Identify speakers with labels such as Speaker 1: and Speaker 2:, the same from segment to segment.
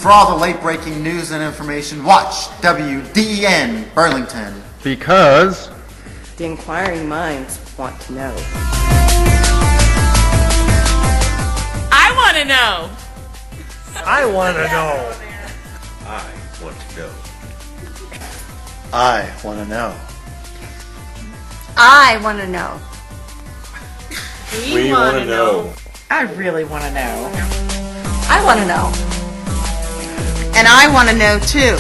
Speaker 1: For all the late-breaking news and information, watch WDEN Burlington.
Speaker 2: Because
Speaker 3: the inquiring minds want to know.
Speaker 4: I want to know.
Speaker 2: I want to know.
Speaker 5: I want to know.
Speaker 1: I want to know.
Speaker 6: I want to know.
Speaker 5: We want to know.
Speaker 3: I really want to know.
Speaker 6: I want to know.
Speaker 7: And I want to know too.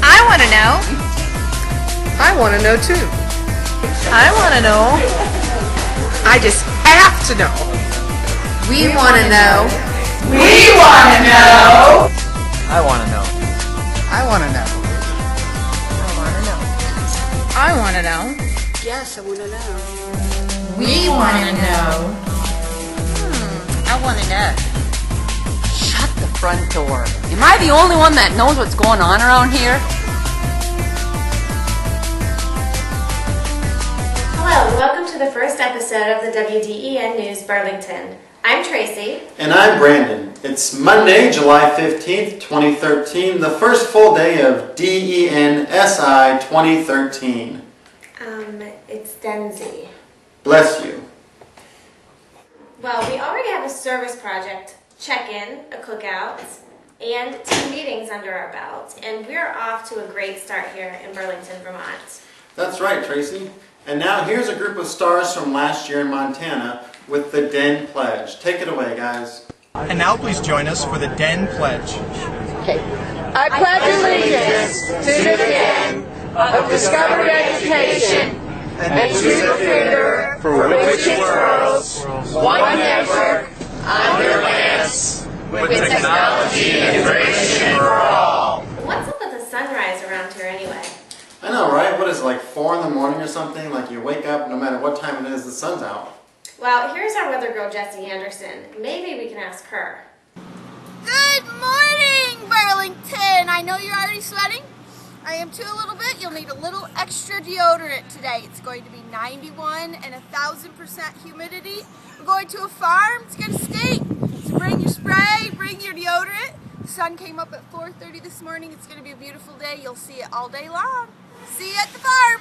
Speaker 6: I want to know.
Speaker 3: I want to know too.
Speaker 6: I want to know.
Speaker 3: I just have to know.
Speaker 6: We want to know.
Speaker 4: We want to know.
Speaker 2: I want to know.
Speaker 1: I want to know.
Speaker 4: I want to know.
Speaker 7: Yes, I want to know.
Speaker 4: We want to know.
Speaker 6: I want to know. Shut the front door. Am I the only one that knows what's going on around here?
Speaker 8: Hello, welcome to the first episode of the WDEN News Burlington. I'm Tracy.
Speaker 1: And I'm Brandon. It's Monday, July 15th, 2013, the first full day of DENSI 2013.
Speaker 8: It's DENSI.
Speaker 1: Bless you.
Speaker 8: Well, we already have a service project, check-in, a cookout, and 2 meetings under our belt, and we're off to a great start here in Burlington, Vermont.
Speaker 1: That's right, Tracy. And now here's a group of stars from last year in Montana with the DEN Pledge. Take it away, guys.
Speaker 9: And now please join us for the DEN Pledge.
Speaker 10: Okay. I pledge allegiance to the DEN of Discovery Education and to the finger for which it twirls, one network, under lance, with technology integration for all.
Speaker 8: What's up with the sunrise around here anyway?
Speaker 1: I know, right? What is it, like 4 in the morning or something? Like you wake up, no matter what time it is, the sun's out.
Speaker 8: Well, here's our weather girl, Jessie Anderson. Maybe we can ask her.
Speaker 11: Good morning, Burlington! I know you're already sweating. I am too a little bit. You'll need a little extra deodorant today. It's going to be 91 and 1,000% humidity. We're going to a farm. It's going to skate. So bring your spray, bring your deodorant. The sun came up at 4:30 this morning. It's going to be a beautiful day. You'll see it all day long. See you at the farm.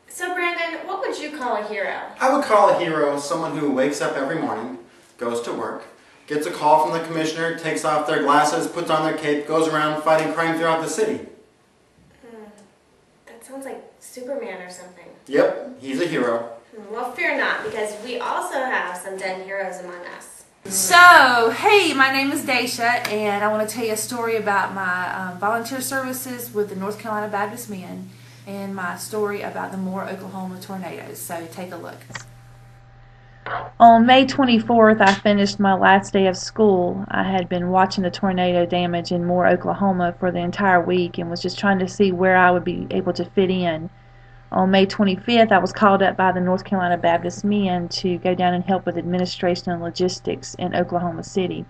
Speaker 8: So Brandon, what would you call a hero?
Speaker 1: I would call a hero someone who wakes up every morning, goes to work, gets a call from the commissioner, takes off their glasses, puts on their cape, goes around fighting crime throughout the city.
Speaker 8: That sounds like Superman or something.
Speaker 1: Yep, he's a hero.
Speaker 8: Well, fear not, because we also have some DEN heroes among us.
Speaker 12: So, hey, my name is Daisha, and I want to tell you a story about my volunteer services with the North Carolina Baptist Men and my story about the Moore, Oklahoma tornadoes. So, take a look.
Speaker 13: On May 24th, I finished my last day of school. I had been watching the tornado damage in Moore, Oklahoma for the entire week and was just trying to see where I would be able to fit in. On May 25th, I was called up by the North Carolina Baptist Men to go down and help with administration and logistics in Oklahoma City.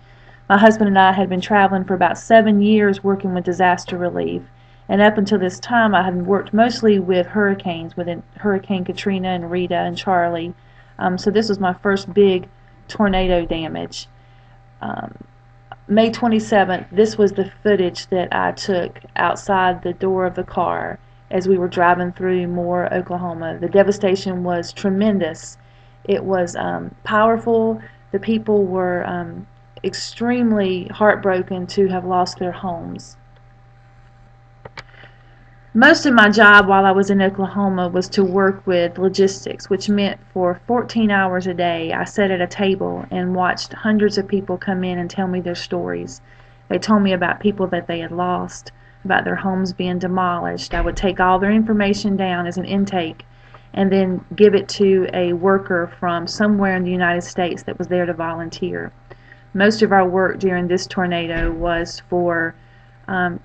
Speaker 13: My husband and I had been traveling for about 7 years working with disaster relief, and up until this time I had worked mostly with hurricanes, with Hurricane Katrina and Rita and Charlie. So this was my first big tornado damage. May 27th, this was the footage that I took outside the door of the car as we were driving through Moore, Oklahoma. The devastation was tremendous. It was powerful. The people were extremely heartbroken to have lost their homes. Most of my job while I was in Oklahoma was to work with logistics, which meant for 14 hours a day I sat at a table and watched hundreds of people come in and tell me their stories. They told me about people that they had lost, about their homes being demolished. I would take all their information down as an intake and then give it to a worker from somewhere in the United States that was there to volunteer. Most of our work during this tornado was for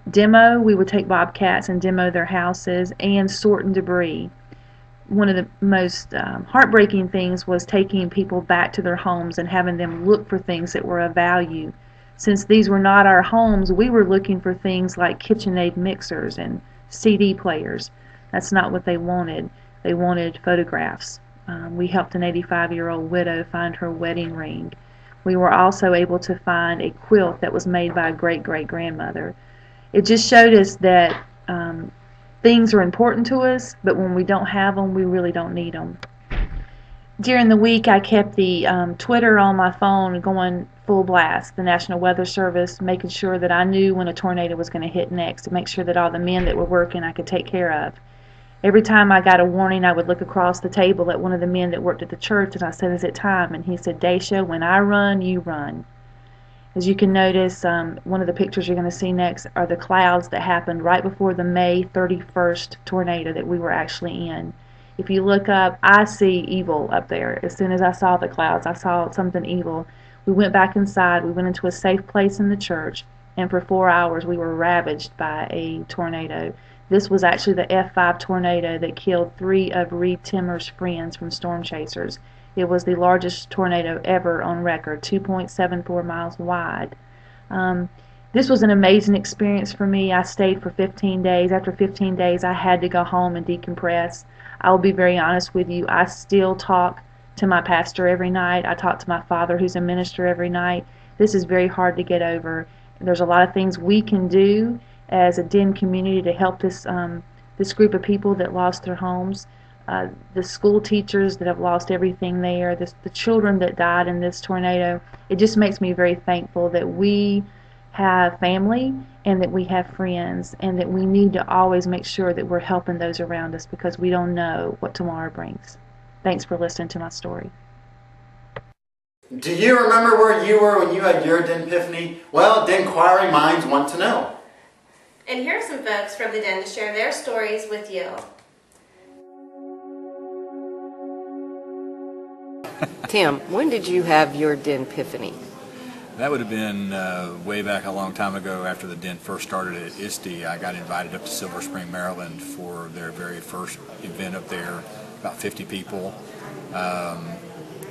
Speaker 13: demo. We would take bobcats and demo their houses and sorting debris. One of the most heartbreaking things was taking people back to their homes and having them look for things that were of value. Since these were not our homes, we were looking for things like KitchenAid mixers and CD players. That's not what they wanted. They wanted photographs. We helped an 85-year-old widow find her wedding ring. We were also able to find a quilt that was made by a great-great-grandmother. It just showed us that things are important to us, but when we don't have them, we really don't need them. During the week, I kept the Twitter on my phone going full blast, the National Weather Service, making sure that I knew when a tornado was going to hit next, to make sure that all the men that were working I could take care of. Every time I got a warning, I would look across the table at one of the men that worked at the church, and I said, "Is it time?" And he said, "Daisha, when I run, you run." As you can notice, one of the pictures you're going to see next are the clouds that happened right before the May 31st tornado that we were actually in. If you look up, I see evil up there. As soon as I saw the clouds, I saw something evil. We went back inside. We went into a safe place in the church, and for 4 hours we were ravaged by a tornado. This was actually the F5 tornado that killed 3 of Reed Timmer's friends from storm chasers. It was the largest tornado ever on record, 2.74 miles wide. This was an amazing experience for me. I stayed for 15 days. After 15 days, I had to go home and decompress. I will be very honest with you. I still talk to my pastor every night. I talk to my father, who's a minister, every night. This is very hard to get over. There's a lot of things we can do as a DEN community to help this group of people that lost their homes. The school teachers that have lost everything there, the children that died in this tornado. It just makes me very thankful that we have family and that we have friends, and that we need to always make sure that we're helping those around us, because we don't know what tomorrow brings. Thanks for listening to my story.
Speaker 1: Do you remember where you were when you had your DEN epiphany? Well, the inquiring minds want to know.
Speaker 8: And here are some folks from the DEN to share their stories with you.
Speaker 3: Tim, when did you have your DEN epiphany?
Speaker 14: That would have been way back a long time ago after the DEN first started at ISTE. I got invited up to Silver Spring, Maryland for their very first event up there, about 50 people.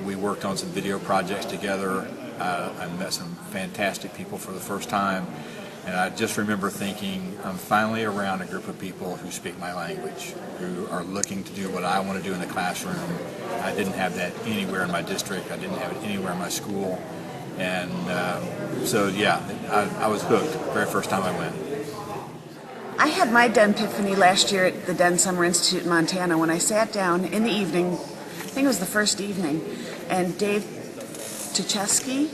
Speaker 14: We worked on some video projects together. I met some fantastic people for the first time. And I just remember thinking, I'm finally around a group of people who speak my language, who are looking to do what I want to do in the classroom. I didn't have that anywhere in my district. I didn't have it anywhere in my school. And so, yeah, I was hooked the very first time I went.
Speaker 7: I had my DEN epiphany last year at the DEN Summer Institute in Montana when I sat down in the evening, I think it was the first evening, and Dave Chichesky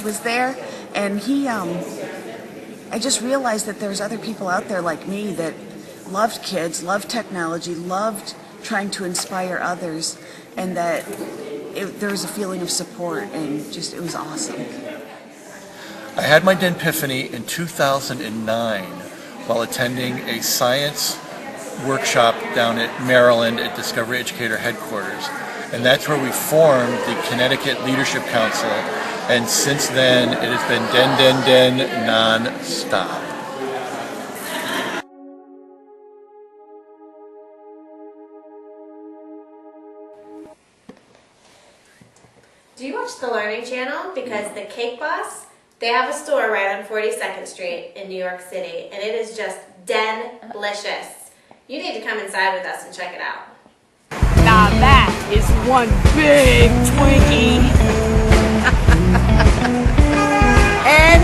Speaker 7: was there, and he, I just realized that there's other people out there like me that loved kids, loved technology, loved trying to inspire others, and that there was a feeling of support, and just, it was awesome.
Speaker 15: I had my DEN epiphany in 2009 while attending a science workshop down at Maryland at Discovery Educator headquarters. And that's where we formed the Connecticut Leadership Council. And since then, it has been DEN non-stop.
Speaker 8: Do you watch the Learning Channel? Because the Cake Boss, they have a store right on 42nd Street in New York City, and it is just DEN-licious. You need to come inside with us and check it out.
Speaker 10: Now that is one big Twinkie. And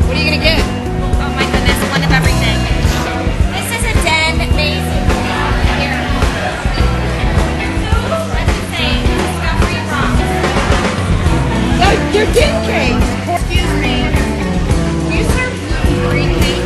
Speaker 8: what are you gonna get? Oh my goodness, one of everything. This is a DEN amazing. Here. That's insane. Discovery rocks.
Speaker 10: your DEN cake.
Speaker 8: Excuse me. Do you serve gluten-free cake?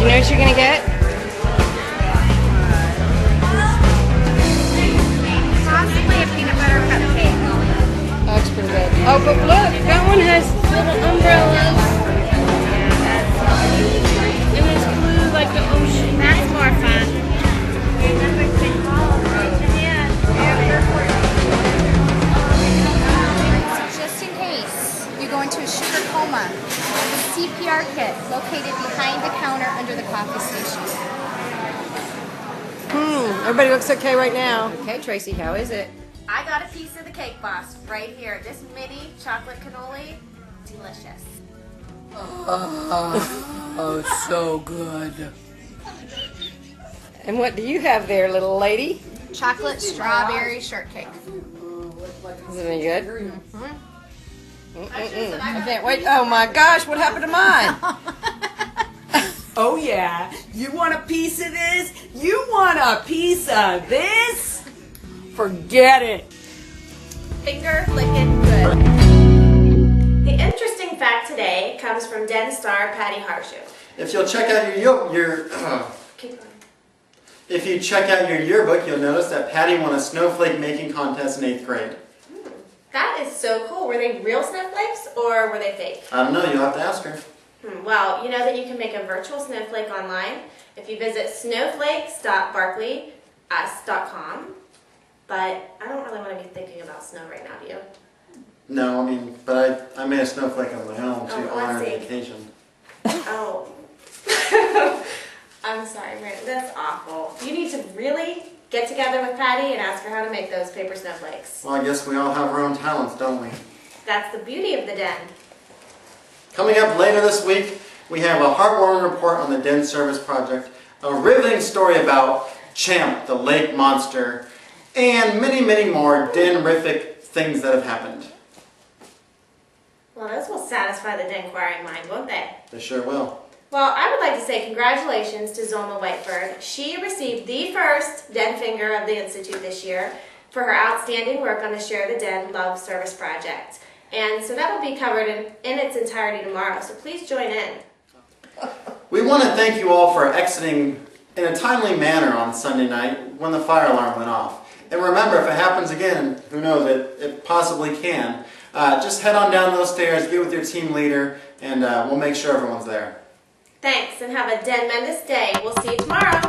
Speaker 3: Do you know what you're gonna get?
Speaker 11: Possibly a peanut butter cupcake.
Speaker 3: That's pretty good. Oh, but look, that one has little umbrellas. And it's blue like the ocean.
Speaker 11: That's more fun. So just in case, you're going to a sugar coma, there's a CPR kit located behind the counter under the coffee station.
Speaker 3: Everybody looks okay right now. Okay, Tracy, how is it?
Speaker 11: I got a piece of the cake, boss, right here. This mini chocolate cannoli, delicious.
Speaker 6: Oh, so good.
Speaker 3: And what do you have there, little lady?
Speaker 11: Chocolate strawberry shortcake.
Speaker 3: Is it any good? I can't wait. Oh my gosh, what happened to mine?
Speaker 6: Oh yeah, you want a piece of this? You want a piece of this? Forget it.
Speaker 8: Finger licking good. The interesting fact today comes from DEN star Patty Harshu.
Speaker 1: If you'll check out if you check out your yearbook, you'll notice that Patty won a snowflake making contest in 8th grade.
Speaker 8: That is so cool. Were they real snowflakes or were they fake?
Speaker 1: I don't know, you'll have to ask her.
Speaker 8: Well, you know that you can make a virtual snowflake online if you visit snowflakes.barkleys.com. But I don't really want to be thinking about snow right now, do you?
Speaker 1: No, I mean, but I made a snowflake on my own to honor the
Speaker 8: see.
Speaker 1: occasion.
Speaker 8: Oh. I'm sorry, Brandon. That's awful. You need to really get together with Patty and ask her how to make those paper snowflakes.
Speaker 1: Well, I guess we all have our own talents, don't we?
Speaker 8: That's the beauty of the Den.
Speaker 1: Coming up later this week, we have a heartwarming report on the DEN service project, a riveting story about Champ, the lake monster, and many, many more Den-rific things that have happened.
Speaker 8: Well, those will satisfy the Den-quiring mind, won't they?
Speaker 1: They sure will.
Speaker 8: Well, I would like to say congratulations to Zolma Whiteford. She received the first Den Finger of the Institute this year for her outstanding work on the Share the Den Love Service Project. And so that'll be covered in its entirety tomorrow, so please join in.
Speaker 1: We want to thank you all for exiting in a timely manner on Sunday night when the fire alarm went off. And remember, if it happens again, who knows, it possibly can, just head on down those stairs, get with your team leader, and we'll make sure everyone's there.
Speaker 8: Thanks, and have a Den-mendous day. We'll see you tomorrow.